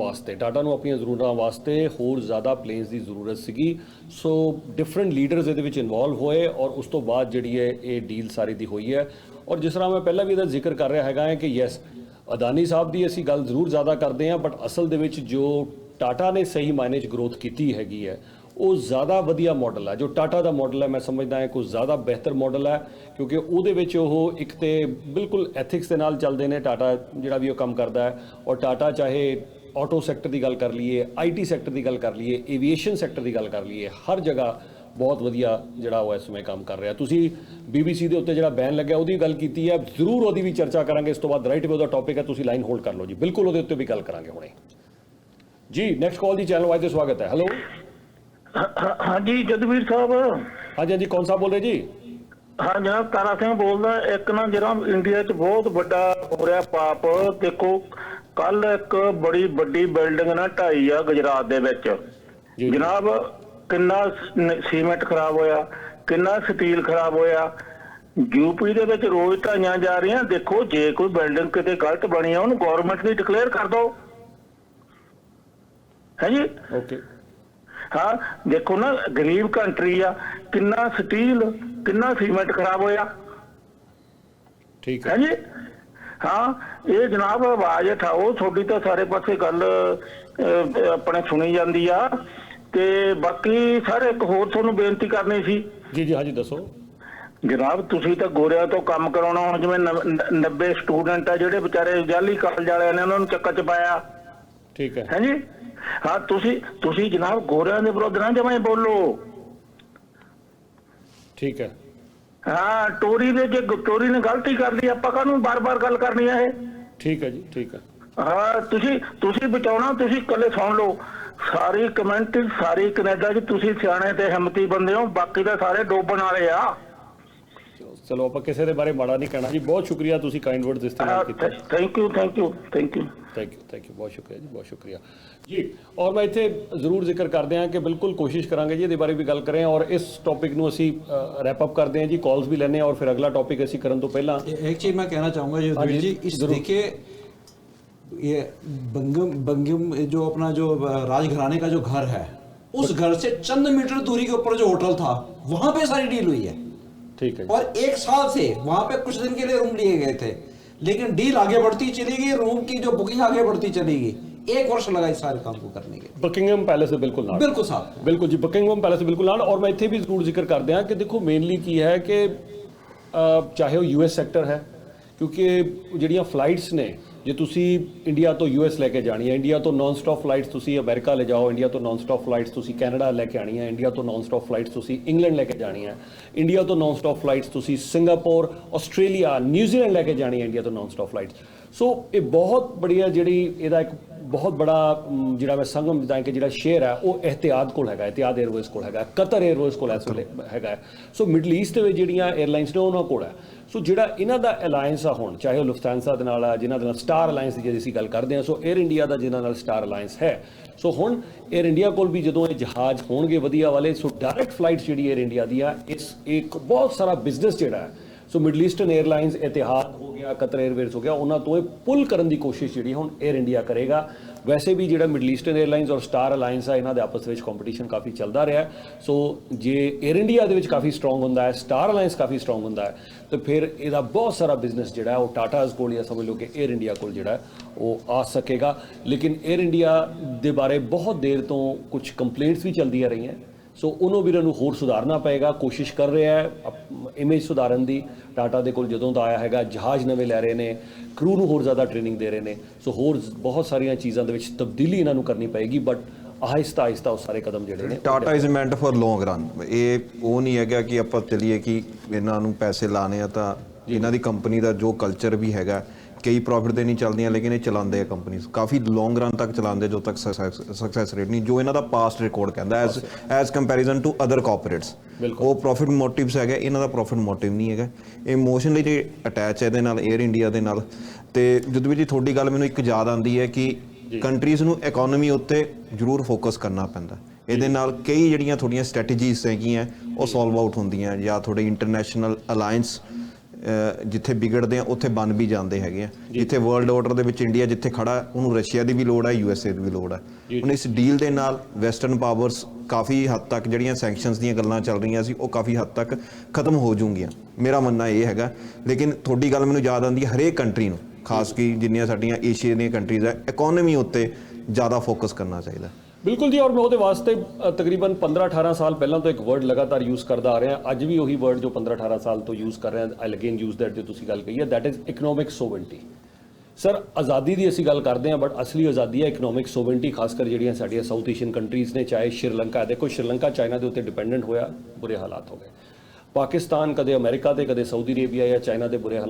ਵਾਸਤੇ ਹੋਰ ਜ਼ਿਆਦਾ ਪਲੇਨਸ ਦੀ ਜ਼ਰੂਰਤ ਸੀਗੀ। ਸੋ ਡਿਫਰੈਂਟ ਲੀਡਰਸ ਇਹਦੇ ਵਿੱਚ ਇਨਵੋਲਵ ਹੋਏ ਔਰ ਉਸ ਤੋਂ ਬਾਅਦ ਜਿਹੜੀ ਹੈ ਇਹ ਡੀਲ ਸਾਰੀ ਦੀ ਹੋਈ ਹੈ। ਔਰ ਜਿਸ ਤਰ੍ਹਾਂ ਮੈਂ ਪਹਿਲਾਂ ਵੀ ਇਹਦਾ ਜ਼ਿਕਰ ਕਰ ਰਿਹਾ ਹੈਗਾ ਹੈ ਕਿ ਯੈਸ ਅਦਾਨੀ ਸਾਹਿਬ ਦੀ ਅਸੀਂ ਗੱਲ ਜ਼ਰੂਰ ਜ਼ਿਆਦਾ ਕਰਦੇ ਹਾਂ, ਬਟ ਅਸਲ ਦੇ ਵਿੱਚ ਜੋ ਟਾਟਾ ਨੇ ਸਹੀ ਮਾਇਨੇ 'ਚ ਗਰੋਥ ਕੀਤੀ ਹੈਗੀ ਹੈ ਉਹ ਜ਼ਿਆਦਾ ਵਧੀਆ ਮਾਡਲ ਹੈ। ਜੋ ਟਾਟਾ ਦਾ ਮਾਡਲ ਹੈ ਮੈਂ ਸਮਝਦਾ ਹਾਂ ਕੁਝ ਜ਼ਿਆਦਾ ਬਿਹਤਰ ਮਾਡਲ ਹੈ ਕਿਉਂਕਿ ਉਹਦੇ ਵਿੱਚ ਉਹ ਇੱਕ ਤੇ ਬਿਲਕੁਲ ਐਥਿਕਸ ਦੇ ਨਾਲ ਚੱਲਦੇ ਨੇ ਟਾਟਾ ਜਿਹੜਾ ਵੀ ਉਹ ਕੰਮ ਕਰਦਾ ਹੈ। ਔਰ ਟਾਟਾ ਚਾਹੇ ਆਟੋ ਸੈਕਟਰ ਦੀ ਗੱਲ ਕਰ ਲਈਏ, IT ਸੈਕਟਰ ਦੀ ਗੱਲ ਕਰ ਲਈਏ, ਏਵੀਏਸ਼ਨ ਸੈਕਟਰ ਦੀ ਗੱਲ ਕਰ ਲਈਏ, ਹਰ ਜਗ੍ਹਾ ਬਹੁਤ ਵਧੀਆ ਜਿਹੜਾ ਉਹ ਇਸ ਸਮੇਂ ਕੰਮ ਕਰ ਰਿਹਾ। ਤੁਸੀਂ BBC ਦੇ ਉੱਤੇ ਜਿਹੜਾ ਬੈਨ ਲੱਗਿਆ ਉਹਦੀ ਗੱਲ ਕੀਤੀ ਹੈ, ਜ਼ਰੂਰ ਉਹਦੀ ਵੀ ਚਰਚਾ ਕਰਾਂਗੇ। ਇਸ ਤੋਂ ਬਾਅਦ ਰਾਈਟ ਵੇ ਉਹਦਾ ਟੌਪਿਕ ਹੈ, ਤੁਸੀਂ ਲਾਈਨ ਹੋਲਡ ਕਰ ਲਓ ਜੀ, ਬਿਲਕੁਲ ਉਹਦੇ ਉੱਤੇ ਵੀ ਗੱਲ ਕਰਾਂਗੇ ਹੁਣੇ ਜੀ। ਨੈਕਸਟ ਕਾਲ ਦੀ ਚੈਨਲ ਵਾਈਜ਼ ਤੇ ਸਵਾਗਤ ਹੈ। ਹੈਲੋ ਹਾਂਜੀ ਜਦਵੀਰ ਸਾਹਿਬ। ਹਾਂਜੀ ਹਾਂਜੀ, ਕੌਣ ਸਾਹਿਬ ਬੋਲ ਰਹੇ ਜੀ? ਹਾਂ ਜਨਾਬ, ਤਾਰਾ ਸਿੰਘ ਬੋਲਦਾ। ਇੱਕ ਨਾ ਜਿਹੜਾ ਇੰਡੀਆ 'ਚ ਬਹੁਤ ਵੱਡਾ ਹੋ ਰਿਹਾ ਪਾਪ, ਦੇਖੋ ਕੱਲ ਇੱਕ ਬੜੀ ਵੱਡੀ ਬਿਲਡਿੰਗ ਨਾ ਢਾਈ ਆ ਗੁਜਰਾਤ ਦੇ ਵਿੱਚ ਜੀ। ਜਨਾਬ। ਕਿੰਨਾ ਸੀਮੈਂਟ ਖਰਾਬ ਹੋਇਆ, ਕਿੰਨਾ ਸਟੀਲ ਖਰਾਬ ਹੋਇਆ। ਯੂਪੀ ਦੇ ਵਿੱਚ ਰੋਜ਼ ਢਾਈਆਂ ਜਾ ਰਹੀਆਂ। ਦੇਖੋ ਜੇ ਕੋਈ ਬਿਲਡਿੰਗ ਕਿਤੇ ਗਲਤ ਬਣੀ ਆ ਉਹਨੂੰ ਗਵਰਨਮੈਂਟ ਦੀ ਡਿਕਲੇਅਰ ਕਰ ਦਿਓ, ਹੈ ਜੀ। ਓਕੇ, ਹਾਂ ਦੇਖੋ ਨਾ, ਗਰੀਬ ਕੰਟਰੀ ਆ, ਕਿੰਨਾ ਸਟੀਲ ਕਿੰਨਾ ਸੀਮੈਂਟ ਖਰਾਬ ਹੋਇਆ, ਠੀਕ ਹੈ ਹੈ ਜੀ। ਹਾਂ ਇਹ ਜਨਾਬ ਆਵਾਜ਼ ਉਠਾਓ, ਤੁਹਾਡੀ ਤਾਂ ਸਾਰੇ ਪਾਸੇ ਗੱਲ ਆਪਣੇ ਸੁਣੀ ਜਾਂਦੀ ਆ। ਤੇ ਬਾਕੀ ਸਰ ਇੱਕ ਹੋਰ ਤੁਹਾਨੂੰ ਬੇਨਤੀ ਕਰਨੀ ਸੀ ਜੀ ਜੀ, ਹਾਂਜੀ ਦੱਸੋ ਜਨਾਬ। ਤੁਸੀਂ ਤਾਂ ਗੋਰਿਆਂ ਤੋਂ ਕੰਮ ਕਰਾਉਣਾ, ਹੁਣ ਜਿਵੇਂ 90 ਸਟੂਡੈਂਟ ਆ ਜਿਹੜੇ ਵਿਚਾਰੇ ਜਾਲੀ ਕਾਲਜ ਵਾਲਿਆਂ ਨੇ ਉਹਨਾਂ ਨੂੰ ਚੱਕਰ ਚ ਪਾਇਆ, ਠੀਕ ਹੈ ਹੈ ਜੀ। ਹਾਂ ਤੁਸੀਂ ਜਨਾਬ ਗੋਰਿਆਂ ਦੇ ਵਿਰੁੱਧ ਨਾ ਜਮਾਂ ਬੋਲੋ। ਠੀਕ ਹੈ ਹਾਂ ਟੋਰੀ ਦੇ, ਜੇ ਟੋਰੀ ਨੇ ਗਲਤੀ ਕਰ ਲਈ ਆਪਾਂ ਕਾਹਨੂੰ ਬਾਰ-ਬਾਰ ਗੱਲ ਕਰਨੀ ਹੈ ਇਹ। ਠੀਕ ਹੈ ਜੀ, ਠੀਕ ਹੈ ਹਾਂ ਤੁਸੀਂ ਬਚਾਉਣਾ, ਤੁਸੀਂ ਇਕੱਲੇ ਸੁਣ ਲਓ। ਸਾਰੀ ਕਮਿਊਨਿਟੀ ਸਾਰੀ ਕੈਨੇਡਾ 'ਚ ਤੁਸੀਂ ਸਿਆਣੇ ਤੇ ਹਿੰਮਤੀ ਬੰਦੇ ਹੋ, ਬਾਕੀ ਤਾਂ ਸਾਰੇ ਡੋਬਣ ਵਾਲੇ ਆ। ਚਲੋ ਆਪਾਂ ਕਿਸੇ ਦੇ ਬਾਰੇ ਮਾੜਾ ਨਹੀਂ ਕਹਿਣਾ ਜੀ। ਬਹੁਤ ਸ਼ੁਕਰੀਆ, ਤੁਸੀਂ ਕਾਈਂਡ ਵਰਡਸ ਇਸਤੇਮਾਲ ਕੀਤੇ। ਥੈਂਕ ਯੂ ਥੈਂਕ ਯੂ, ਬਹੁਤ ਸ਼ੁਕਰੀਆ ਜੀ, ਬਹੁਤ ਸ਼ੁਕਰੀਆ ਜੀ। ਔਰ ਮੈਂ ਇੱਥੇ ਜ਼ਰੂਰ ਜ਼ਿਕਰ ਕਰਦੇ ਹਾਂ ਕਿ ਬਿਲਕੁਲ ਕੋਸ਼ਿਸ਼ ਕਰਾਂਗੇ ਜੀ ਇਹਦੇ ਬਾਰੇ ਵੀ ਗੱਲ ਕरें ਔਰ ਇਸ ਟੌਪਿਕ ਨੂੰ ਅਸੀਂ ਰੈਪ ਅਪ ਕਰਦੇ ਹਾਂ ਜੀ। ਕਾਲਸ ਵੀ ਲੈਣੇ ਔਰ ਫਿਰ ਅਗਲਾ ਟੌਪਿਕ ਅਸੀਂ ਕਰਨ ਤੋਂ ਪਹਿਲਾਂ एक चीज मैं कहना चाहूंगा युद्धवीर जी, इस जरूर। देखिए ये बंगम जो अपना जो राजघराने का जो घर है, उस घर से चंद मीटर दूरी के ऊपर जो होटल था वहां पे सारी डील हुई है। ठीक है जी। और 1 साल से वहां पे कुछ दिन के लिए रूम लिए गए थे, लेकिन डील आगे बढ़ती चली गई, रूम की जो बुकिंग आगे बढ़ती चली गई। 1 वर्ष लगा इस सारे काम को करने के। बकिंगम पैलेस ਦੇ ਬਿਲਕੁਲ ਨਾਲ, बिल्कुल साहब, ਬਿਲਕੁਲ ਜੀ, ਬਕਿੰਗਮ ਪੈਲੇਸ ਦੇ ਬਿਲਕੁਲ ਨਾਲ। ਔਰ ਮੈਂ ਇੱਥੇ ਵੀ ਜ਼ਰੂਰ ਜ਼ਿਕਰ ਕਰਦੇ ਹਾਂ ਕਿ ਦੇਖੋ ਮੇਨਲੀ ਕੀ ਹੈ ਕਿ ਚਾਹੇ ਉਹ US ਸੈਕਟਰ ਹੈ, ਕਿਉਂਕਿ ਜਿਹੜੀਆਂ ਫਲਾਈਟਸ ਨੇ, ਜੇ ਤੁਸੀਂ ਇੰਡੀਆ ਤੋਂ US ਲੈ ਕੇ ਜਾਣੀ ਹੈ, ਇੰਡੀਆ ਤੋਂ ਨਾਨ ਸਟਾਪ ਫਲਾਈਟਸ ਤੁਸੀਂ ਅਮਰੀਕਾ ਲੈ ਜਾਓ, ਇੰਡੀਆ ਤੋਂ ਨਾਨ ਸਟਾਪ ਫਲਾਈਟਸ ਤੁਸੀਂ ਕੈਨੇਡਾ ਲੈ ਕੇ ਆਣੀ ਹੈ, ਇੰਡੀਆ ਤੋਂ ਨਾਨ ਸਟਾਪ ਫਲਾਈਟਸ ਤੁਸੀਂ ਇੰਗਲੈਂਡ ਲੈ ਕੇ ਜਾਣੀ ਹੈ, ਇੰਡੀਆ ਤੋਂ ਨਾਨ ਸਟਾਪ ਫਲਾਈਟਸ ਤੁਸੀਂ ਸਿੰਗਾਪੁਰ, ਆਸਟ੍ਰੇਲੀਆ, ਨਿਊਜ਼ੀਲੈਂਡ ਲੈ ਕੇ ਜਾਣੀ ਹੈ, ਇੰਡੀਆ ਤੋਂ ਨਾਨ ਸਟਾਪ ਫਲਾਈਟਸ। ਸੋ ਇਹ ਬਹੁਤ ਬੜੀਆ ਜਿਹੜੀ ਇਹਦਾ ਇੱਕ ਬਹੁਤ ਬੜਾ ਜਿਹੜਾ ਮੈਂ ਸੰਗਮ ਜਿੱਦਾਂ ਕਿ ਜਿਹੜਾ ਸ਼ੇਅਰ ਹੈ ਉਹ ਇhtiyad ਕੋਲ ਹੈਗਾ, ਇhtiyad 에ਅਰਵੇਜ਼ ਕੋਲ ਹੈਗਾ, ਕਤਰ 에ਅਰਵੇਜ਼ ਕੋਲ ਇਸ ਵੇਲੇ ਹੈਗਾ। ਸੋ ਮਿਡਲ ਈਸਟ ਦੇ ਵਿੱਚ ਜਿਹੜੀਆਂ 에ਅਰਲਾਈਨਸ ਨੇ ਉਹਨਾਂ ਕੋਲ ਹੈ। ਸੋ ਜਿਹੜਾ ਇਹਨਾਂ ਦਾ ਅਲਾਇੰਸ ਆ ਹੁਣ, ਚਾਹੇ ਉਹ ਲੁਫਥਾਂਸਾ ਦੇ ਨਾਲ ਆ, ਜਿਨ੍ਹਾਂ ਦੇ ਨਾਲ ਸਟਾਰ ਅਲਾਇੰਸ ਦੀ ਜੇ ਅਸੀਂ ਗੱਲ ਕਰਦੇ ਹਾਂ, ਸੋ ਏਅਰ ਇੰਡੀਆ ਦਾ ਜਿਨ੍ਹਾਂ ਨਾਲ ਸਟਾਰ ਅਲਾਇੰਸ ਹੈ। ਸੋ ਹੁਣ ਏਅਰ ਇੰਡੀਆ ਕੋਲ ਵੀ ਜਦੋਂ ਇਹ ਜਹਾਜ਼ ਹੋਣਗੇ ਵਧੀਆ ਵਾਲੇ, ਸੋ ਡਾਇਰੈਕਟ ਫਲਾਈਟਸ ਜਿਹੜੀ ਏਅਰ ਇੰਡੀਆ ਦੀ ਆ, ਇਸ ਇੱਕ ਬਹੁਤ ਸਾਰਾ ਬਿਜ਼ਨਸ ਜਿਹੜਾ ਹੈ, ਸੋ ਮਿਡਲ ਈਸਟਰਨ 에ਅਰਲਾਈਨਸ, ਇਤਿਹਾਦ ਹੋ ਗਿਆ, ਕਤਰ 에ਅਰਵੇਜ਼ ਹੋ ਗਿਆ, ਉਹਨਾਂ ਤੋਂ ਇਹ ਪੁੱਲ ਕਰਨ ਦੀ ਕੋਸ਼ਿਸ਼ ਜਿਹੜੀ ਹੁਣ ਏਅਰ ਇੰਡੀਆ ਕਰੇਗਾ। ਵੈਸੇ ਵੀ ਜਿਹੜਾ ਮਿਡਲ ਈਸਟਰਨ 에ਅਰਲਾਈਨਸ ਔਰ ਸਟਾਰ ਅਲਾਇੰਸ ਆ, ਇਹਨਾਂ ਦੇ ਆਪਸ ਵਿੱਚ ਕੰਪੀਟੀਸ਼ਨ ਕਾਫੀ ਚੱਲਦਾ ਰਿਹਾ। ਸੋ ਜੇ ਏਅਰ ਇੰਡੀਆ ਦੇ ਵਿੱਚ ਕਾਫੀ ਸਟਰੋਂਗ ਹੁੰਦਾ ਹੈ, ਸਟਾਰ ਅਲਾਇੰਸ ਕਾਫੀ ਸਟਰੋਂਗ ਹੁੰਦਾ ਹੈ, ਤਾਂ ਫਿਰ ਇਹਦਾ ਬਹੁਤ ਸਾਰਾ ਬਿਜ਼ਨਸ ਜਿਹੜਾ ਉਹ ਟਾਟਾਜ਼ ਕੋਲ ਜਾਂ ਸਮਝ ਲਓ ਕਿ ਏਅਰ ਇੰਡੀਆ ਕੋਲ ਜਿਹੜਾ ਉਹ ਆ ਸਕੇਗਾ। ਲੇਕਿਨ ਏਅਰ ਇੰਡੀਆ ਦੇ ਬਾਰੇ ਬਹੁਤ ਦੇਰ ਤੋਂ ਕੁਝ ਕੰਪਲੇਂਟਸ ਵੀ ਚੱਲਦੀਆਂ ਰਹੀਆਂ। ਸੋ ਉਹਨੂੰ ਵੀਰਾਂ ਨੂੰ ਹੋਰ ਸੁਧਾਰਨਾ ਪਏਗਾ, ਕੋਸ਼ਿਸ਼ ਕਰ ਰਿਹਾ ਹੈ ਇਮੇਜ ਸੁਧਾਰਨ ਦੀ। ਟਾਟਾ ਦੇ ਕੋਲ ਜਦੋਂ ਦਾ ਆਇਆ ਹੈਗਾ, ਜਹਾਜ਼ ਨਵੇਂ ਲੈ ਰਹੇ ਨੇ, ਕਰੂ ਨੂੰ ਹੋਰ ਜ਼ਿਆਦਾ ਟ੍ਰੇਨਿੰਗ ਦੇ ਰਹੇ ਨੇ। ਸੋ ਹੋਰ ਬਹੁਤ ਸਾਰੀਆਂ ਚੀਜ਼ਾਂ ਦੇ ਵਿੱਚ ਤਬਦੀਲੀ ਇਹਨਾਂ ਨੂੰ ਕਰਨੀ ਪਏਗੀ, ਬਟ ਆਹਿਸਤਾ ਆਹਿਸਤਾ ਉਹ ਸਾਰੇ ਕਦਮ ਜਿਹੜੇ ਨੇ Tata is meant for long run. ਇਹ ਉਹ ਨਹੀਂ ਹੈਗਾ ਕਿ ਆਪਾਂ ਚਲੀਏ ਕਿ ਇਹਨਾਂ ਨੂੰ ਪੈਸੇ ਲਾਣੇ ਆ, ਤਾਂ ਇਹਨਾਂ ਦੀ ਕੰਪਨੀ ਦਾ ਜੋ ਕਲਚਰ ਵੀ ਹੈਗਾ, ਕਈ ਪ੍ਰੋਫਿਟ ਦੇ ਨਹੀਂ ਚੱਲਦੀਆਂ ਲੇਕਿਨ ਇਹ ਚਲਾਉਂਦੇ ਆ ਕੰਪਨੀਆਂ ਕਾਫੀ ਲੌਂਗ ਰਨ ਤੱਕ ਚਲਾਉਂਦੇ, ਜੋ ਤੱਕ ਸਕਸੈਸ ਰੇਟ ਨਹੀਂ, ਜੋ ਇਹਨਾਂ ਦਾ ਪਾਸਟ ਰਿਕਾਰਡ ਕਹਿੰਦਾ as comparison to other corporates. ਉਹ ਪ੍ਰੋਫਿਟ ਮੋਟਿਵਸ ਹੈਗਾ, ਇਹਨਾਂ ਦਾ ਪ੍ਰੋਫਿਟ ਮੋਟਿਵ ਨਹੀਂ ਹੈਗਾ। ਇਹ ਇਮੋਸ਼ਨਲੀ ਜੇ ਅਟੈਚ ਹੈ ਇਹਦੇ ਨਾਲ, ਏਅਰ ਇੰਡੀਆ ਦੇ ਨਾਲ। ਤੇ ਜਦੋਂ ਵੀ ਜੀ ਤੁਹਾਡੀ ਗੱਲ ਮੈਨੂੰ ਇੱਕ ਯਾਦ ਆਉਂਦੀ ਹੈ ਕਿ ਕੰਟਰੀਜ਼ ਨੂੰ ਇਕਨੋਮੀ ਉੱਤੇ ਜ਼ਰੂਰ ਫੋਕਸ ਕਰਨਾ ਪੈਂਦਾ। ਇਹਦੇ ਨਾਲ ਕਈ ਜਿਹੜੀਆਂ ਤੁਹਾਡੀਆਂ ਸਟ੍ਰੈਟਜੀਜ਼ ਹੈਗੀਆਂ ਉਹ ਸੋਲਵ ਆਊਟ ਹੁੰਦੀਆਂ, ਜਾਂ ਤੁਹਾਡੇ ਇੰਟਰਨੈਸ਼ਨਲ ਅਲਾਇੰਸ ਜਿੱਥੇ ਵਿਗੜਦੇ ਆ ਉੱਥੇ ਬਣ ਵੀ ਜਾਂਦੇ ਹੈਗੇ ਆ। ਜਿੱਥੇ ਵਰਲਡ ਆਰਡਰ ਦੇ ਵਿੱਚ ਇੰਡੀਆ ਜਿੱਥੇ ਖੜਾ, ਉਹਨੂੰ ਰਸ਼ੀਆ ਦੀ ਵੀ ਲੋੜ ਹੈ, USA ਦੀ ਵੀ ਲੋੜ ਹੈ। ਹੁਣ ਇਸ ਡੀਲ ਦੇ ਨਾਲ ਵੈਸਟਰਨ ਪਾਵਰਸ ਕਾਫੀ ਹੱਦ ਤੱਕ ਜਿਹੜੀਆਂ ਸੈਂਕਸ਼ਨਸ ਦੀਆਂ ਗੱਲਾਂ ਚੱਲ ਰਹੀਆਂ ਸੀ, ਉਹ ਕਾਫੀ ਹੱਦ ਤੱਕ ਖਤਮ ਹੋ ਜੂਗੀਆਂ, ਮੇਰਾ ਮੰਨਣਾ ਇਹ ਹੈਗਾ। ਲੇਕਿਨ ਤੁਹਾਡੀ ਗੱਲ ਮੈਨੂੰ ਯਾਦ ਆਉਂਦੀ ਹੈ, ਹਰੇਕ ਕੰਟਰੀ ਨੂੰ, ਖਾਸ ਕੀ ਜਿੰਨੀਆਂ ਸਾਡੀਆਂ ਏਸ਼ੀਆ ਦੀਆਂ ਕੰਟਰੀਜ਼ ਹੈ, ਇਕੋਨਮੀ ਉੱਤੇ ਜ਼ਿਆਦਾ ਫੋਕਸ ਕਰਨਾ ਚਾਹੀਦਾ। ਬਿਲਕੁਲ ਜੀ। ਔਰ ਮੈਂ ਉਹਦੇ ਵਾਸਤੇ ਤਕਰੀਬਨ 15-18 ਸਾਲ ਪਹਿਲਾਂ ਤੋਂ ਇੱਕ ਵਰਡ ਲਗਾਤਾਰ ਯੂਜ਼ ਕਰਦਾ ਆ ਰਿਹਾ, ਅੱਜ ਵੀ ਉਹੀ ਵਰਡ ਜੋ 15-18 ਸਾਲ ਤੋਂ ਯੂਜ਼ ਕਰ ਰਹੇ ਹਾਂ, ਆਈ ਅਗੇਨ ਯੂਜ਼ ਦੈਟ, ਜੋ ਤੁਸੀਂ ਗੱਲ ਕਹੀ ਹੈ, that is economic sovereignty. Sir ਆਜ਼ਾਦੀ ਦੀ ਅਸੀਂ ਗੱਲ ਕਰਦੇ ਹਾਂ, ਬਟ ਅਸਲੀ ਆਜ਼ਾਦੀ ਹੈ ਇਕਨੋਮਿਕ ਸੋਵਰਨਟੀ, ਖਾਸ ਕਰ ਜਿਹੜੀਆਂ ਸਾਡੀਆਂ ਸਾਊਥ ਏਸ਼ੀਅਨ ਕੰਟਰੀਜ਼ ਨੇ, ਚਾਹੇ ਸ਼੍ਰੀਲੰਕਾ, ਦੇਖੋ ਸ਼੍ਰੀਲੰਕਾ ਚਾਈਨਾ ਦੇ ਉੱਤੇ ਡਿਪੈਂਡੈਂਟ ਹੋਇਆ, ਬੁਰੇ ਹਾਲਾਤ ਹੋ ਗਏ। ਪਾਕਿਸਤਾਨ ਕਦੇ ਅਮਰੀਕਾ ਤੇ ਕਦੇ ਸਾਊਦੀ ਅਰੇਬੀਆ ਜਾਂ ਚਾਈਨਾ ਦੇ ਬੁਰੇ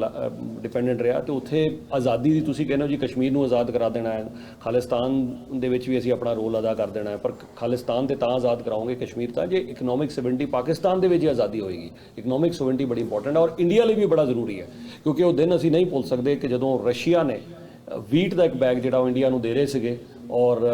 ਡਿਪੈਂਡੈਂਟ ਰਿਹਾ, ਤੇ ਉੱਥੇ ਆਜ਼ਾਦੀ ਦੀ ਤੁਸੀਂ ਕਹਿੰਦੇ ਹੋ ਜੀ ਕਸ਼ਮੀਰ ਨੂੰ ਆਜ਼ਾਦ ਕਰਾ ਦੇਣਾ ਹੈ, ਖਾਲਿਸਤਾਨ ਦੇ ਵਿੱਚ ਵੀ ਅਸੀਂ ਆਪਣਾ ਰੋਲ ਅਦਾ ਕਰ ਦੇਣਾ ਹੈ, ਪਰ ਖਾਲਿਸਤਾਨ ਤੇ ਤਾਂ ਆਜ਼ਾਦ ਕਰਾਉਂਗੇ ਕਸ਼ਮੀਰ ਤਾਂ ਜੇ ਇਕਨੋਮਿਕ ਸੋਵਰਨਟੀ ਪਾਕਿਸਤਾਨ ਦੇ ਵਿੱਚ ਹੀ ਆਜ਼ਾਦੀ ਹੋਏਗੀ। ਇਕਨੋਮਿਕ ਸੋਵਰਨਟੀ ਬੜੀ ਇੰਪੋਰਟੈਂਟ ਹੈ ਔਰ ਇੰਡੀਆ ਲਈ ਵੀ ਬੜਾ ਜ਼ਰੂਰੀ ਹੈ, ਕਿਉਂਕਿ ਉਹ ਦਿਨ ਅਸੀਂ ਨਹੀਂ ਭੁੱਲ ਸਕਦੇ ਕਿ ਜਦੋਂ ਰਸ਼ੀਆ ਨੇ ਵੀਟ ਦਾ ਇੱਕ ਬੈਗ ਜਿਹੜਾ ਉਹ ਇੰਡੀਆ ਨੂੰ ਦੇ ਰਹੇ ਸੀਗੇ ਔਰ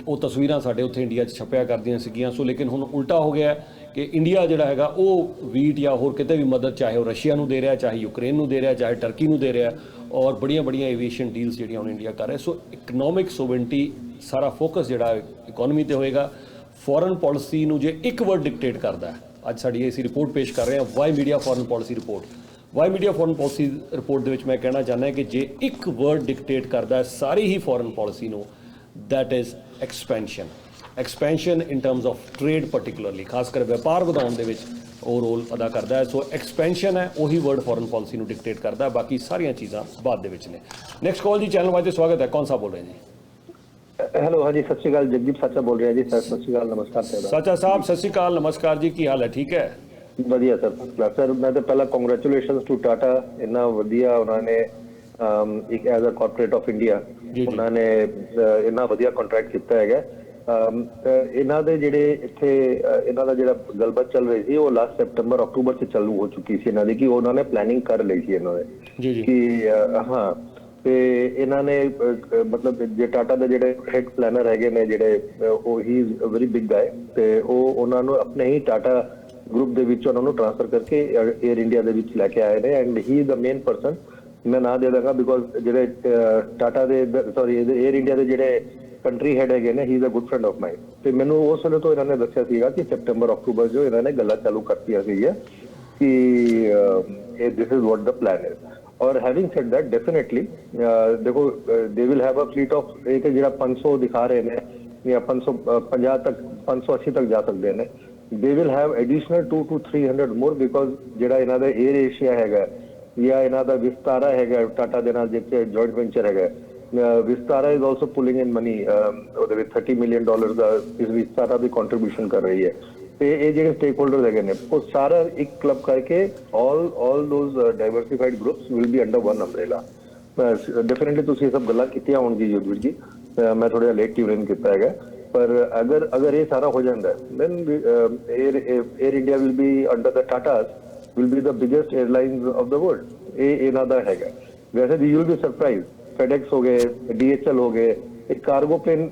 ਉਹ ਤਸਵੀਰਾਂ ਸਾਡੇ ਉੱਥੇ ਇੰਡੀਆ 'ਚ ਛਪਿਆ ਕਰਦੀਆਂ ਸੀਗੀਆਂ। ਸੋ ਲੇਕਿਨ ਹੁਣ ਉਲਟਾ ਹੋ ਗਿਆ ਕਿ ਇੰਡੀਆ ਜਿਹੜਾ ਹੈਗਾ ਉਹ ਵੀਟ ਜਾਂ ਹੋਰ ਕਿਤੇ ਵੀ ਮਦਦ, ਚਾਹੇ ਉਹ ਰਸ਼ੀਆ ਨੂੰ ਦੇ ਰਿਹਾ, ਚਾਹੇ ਯੂਕਰੇਨ ਨੂੰ ਦੇ ਰਿਹਾ, ਚਾਹੇ ਟਰਕੀ ਨੂੰ ਦੇ ਰਿਹਾ, ਔਰ ਬੜੀਆਂ ਏਵੀਏਸ਼ਨ ਡੀਲਸ ਜਿਹੜੀਆਂ ਹੁਣ ਇੰਡੀਆ ਕਰ ਰਿਹਾ। ਸੋ ਇਕਨੋਮਿਕ ਸੋਵਰਨਟੀ ਸਾਰਾ ਫੋਕਸ ਜਿਹੜਾ ਇਕਨੋਮੀ ਤੇ ਹੋਏਗਾ। ਫੋਰਨ ਪਾਲਿਸੀ ਨੂੰ ਜੇ ਇੱਕ ਵਰਡ ਡਿਕਟੇਟ ਕਰਦਾ, ਅੱਜ ਸਾਡੀ ਅਸੀਂ ਰਿਪੋਰਟ ਪੇਸ਼ ਕਰ ਰਹੇ ਹਾਂ, Y media foreign policy report. Y media foreign policy report ਦੇ ਵਿੱਚ ਮੈਂ ਕਹਿਣਾ ਚਾਹੁੰਦਾ ਕਿ ਜੇ ਇੱਕ ਵਰਡ ਡਿਕਟੇਟ ਕਰਦਾ ਸਾਰੀ ਹੀ ਫੋਰਨ ਪਾਲਿਸੀ ਨੂੰ, that is expansion in terms of trade particularly, ਖਾਸ ਕਰ ਵਪਾਰ ਵਧਾਉਣ ਦੇ ਵਿੱਚ ਉਹ ਰੋਲ ਅਦਾ ਕਰਦਾ ਹੈ। ਸੋ ਐਕਸਪੈਂਸ਼ਨ ਹੈ ਉਹੀ ਵਰਡ ਫੋਰਨ ਪਾਲਿਸੀ ਨੂੰ ਡਿਕਟੇਟ ਕਰਦਾ ਹੈ, ਬਾਕੀ ਸਾਰੀਆਂ ਚੀਜ਼ਾਂ ਬਾਅਦ ਦੇ ਵਿੱਚ ਨੇ। ਨੈਕਸਟ ਕਾਲ ਜੀ, ਚੈਨਲ ਵਾਈਜ਼ ਸਵਾਗਤ ਹੈ, ਕੌਣ ਸਾਹਿਬ ਬੋਲ ਰਹੇ ਜੀ? ਹੈਲੋ, ਹਾਂਜੀ ਸਤਿ ਸ਼੍ਰੀ ਅਕਾਲ, ਜਗਦੀਪ ਸਾਚਾ ਬੋਲ ਰਿਹਾ ਜੀ ਸਰ। ਸਤਿ ਸ਼੍ਰੀ ਅਕਾਲ, ਨਮਸਕਾਰ ਸਰ। ਸਾਚਾ ਸਾਹਿਬ ਸਤਿ ਸ਼੍ਰੀ ਅਕਾਲ, ਨਮਸਕਾਰ ਜੀ, ਕੀ ਹਾਲ ਹੈ? ਠੀਕ ਹੈ, ਵਧੀਆ ਸਰ, ਫਸਟ ਕਲਾਸ ਸਰ। ਮੈਂ ਤਾਂ ਪਹਿਲਾਂ ਕੰਗ੍ਰੈਚੁਲੇਸ਼ਨਸ ਟੂ ਟਾਟਾ, ਇੰਨਾ ਵਧੀਆ ਉਹਨਾਂ ਨੇ ਇੱਕ as a corporate of India ਉਹਨਾਂ ਨੇ ਇੰਨਾ ਵਧੀਆ ਕੰਟਰੈਕਟ ਕੀਤਾ ਹੈਗਾ। ਇਹਨਾਂ ਦੇ ਜਿਹੜੇ ਇੱਥੇ ਇਹਨਾਂ ਦਾ ਜਿਹੜਾ ਗੱਲਬਾਤ ਚੱਲ ਰਹੀ ਸੀ ਉਹ ਲਾਸਟ ਸੈਪਟੈਂਬਰ ਅਕਤੂਬਰ 'ਚ ਚਾਲੂ ਹੋ ਚੁੱਕੀ ਸੀ ਇਹਨਾਂ ਦੀ, ਕਿ ਉਹਨਾਂ ਨੇ ਪਲੈਨਿੰਗ ਕਰ ਲਈ ਸੀ ਇਹਨਾਂ ਨੇ ਕਿ ਹਾਂ, ਤੇ ਇਹਨਾਂ ਨੇ ਮਤਲਬ ਜੇ ਟਾਟਾ ਦੇ ਜਿਹੜੇ ਹੈਡ ਪਲੈਨਰ ਹੈਗੇ ਨੇ ਜਿਹੜੇ, ਉਹ ਹੀ ਇਜ਼ ਵੈਰੀ ਬਿਗ ਗਾਈ, ਤੇ ਉਹ ਉਹਨਾਂ ਨੂੰ ਆਪਣੇ ਹੀ ਟਾਟਾ ਗਰੁੱਪ ਦੇ ਵਿੱਚ ਉਹਨਾਂ ਨੂੰ ਟ੍ਰਾਂਸਫਰ ਕਰਕੇ ਏਅਰ ਇੰਡੀਆ ਦੇ ਵਿੱਚ ਲੈ ਕੇ ਆਏ ਨੇ। And he is the main person, ਮੈਂ ਨਾਂ ਦੇ ਦਾਂਗਾ ਬਿਕੋਜ਼ ਜਿਹੜੇ ਟਾਟਾ ਦੇ ਏਅਰ ਇੰਡੀਆ ਦੇ ਜਿਹੜੇ ਕੰਟਰੀ ਹੈਡ ਹੈਗੇ ਨੇ, he is a good friend of mine. ਤੇ ਮੈਨੂੰ ਉਸ ਵੇਲੇ ਤੋਂ ਇਹਨਾਂ ਨੇ ਦੱਸਿਆ ਸੀਗਾ ਕਿ ਸੈਪਟੈਂਬਰ ਅਕਤੂਬਰ ਜੋ ਇਹਨਾਂ ਨੇ ਗੱਲਾਂ ਚਾਲੂ ਕਰਤੀਆਂ ਸੀਗੀਆਂ ਕਿ this is what the plan is. ਔਰ ਹੈਵਿੰਗ ਸੈਡ ਦੈਟ, ਡੈਫੀਨੇਟਲੀ ਦੇਖੋ they will have a fleet of, ਇੱਕ ਜਿਹੜਾ 500 ਦਿਖਾ ਰਹੇ ਨੇ ਜਾਂ 550 ਤੱਕ 580 ਤੱਕ ਜਾ ਸਕਦੇ ਨੇ। ਦੇ will have additional 200 to 300 more, because ਜਿਹੜਾ ਇਹਨਾਂ ਦਾ ਏਅਰ ਏਸ਼ੀਆ ਹੈਗਾ ਜਾਂ ਇਹਨਾਂ ਦਾ ਵਿਸਤਾਰਾ ਹੈਗਾ ਟਾਟਾ ਦੇ ਨਾਲ ਜਿੱਥੇ ਜੁਆਇੰਟ ਵੈਂਚਰ ਹੈਗਾ, Vistara is also pulling in money, ਉਹਦੇ ਵਿੱਚ $30 million ਦਾ ਇਸ ਵਿਸਤਾਰਾ ਦੀ ਕੰਟਰੀਬਿਊਸ਼ਨ ਕਰ ਰਹੀ ਹੈ। ਤੇ ਇਹ ਜਿਹੜੇ ਸਟੇਕ ਹੋਲਡਰ ਹੈਗੇ ਨੇ ਉਹ ਸਾਰਾ ਇੱਕ ਕਲੱਬ ਕਰਕੇ all those diversified groups will be under one umbrella। Definitely ਤੁਸੀਂ ਇਹ ਸਭ ਗੱਲਾਂ ਕੀਤੀਆਂ ਹੋਣਗੀ ਯੁੱਧਵੀਰ ਜੀ, ਮੈਂ ਥੋੜਾ ਲੇਟ ਟਿਊਨ ਕੀਤਾ ਹੈਗਾ, ਪਰ ਅਗਰ ਇਹ ਸਾਰਾ ਹੋ ਜਾਂਦਾ then Air India will be under the Tatas will be the biggest airlines of the world। ਇਹ ਇਹਨਾਂ ਦਾ ਹੈਗਾ। ਵੈਸੇ you will be surprised, FedEx ਹੋ ਗਏ, DHL ਹੋ ਗਏ, ਇੱਕ ਕਾਰਗੋ ਪਲੇਨ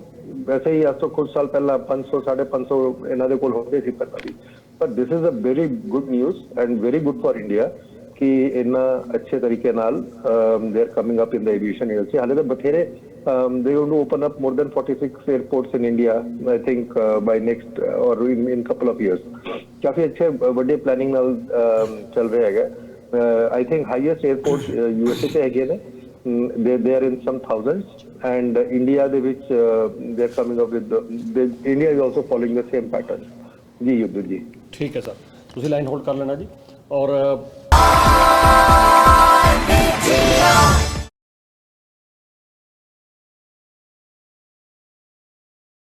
ਵੈਸੇ ਹੀ ਅੱਜ ਤੋਂ ਕੁਝ ਸਾਲ ਪਹਿਲਾਂ 500 550 ਇਹਨਾਂ ਦੇ ਕੋਲ ਹੁੰਦੇ ਸੀ ਪਹਿਲਾਂ ਵੀ, ਪਰ this is a very good news and very good for India ਕਿ ਇੰਨਾ ਅੱਛੇ ਤਰੀਕੇ ਨਾਲ they are coming up in the aviation industry. ਹਾਲੇ ਤਾਂ ਬਥੇਰੇ they want to open up more than 46 airports in India, I think by next or in couple of years। ਕਾਫੀ ਅੱਛੇ ਵੱਡੇ ਪਲੈਨਿੰਗ ਨਾਲ ਚੱਲ ਰਿਹਾ ਹੈਗਾ। I think highest airports USA ਤੇ ਹੈਗੇ ਨੇ, they are in some thousands, and India ਦੇ ਵਿੱਚ they are coming up with India is also following the same pattern। ਜੀ ਯੁੱਧ ਜੀ, ਠੀਕ ਹੈ ਸਰ, ਤੁਸੀਂ ਲਾਈਨ ਹੋਲਡ ਕਰ ਲੈਣਾ ਜੀ। ਔਰ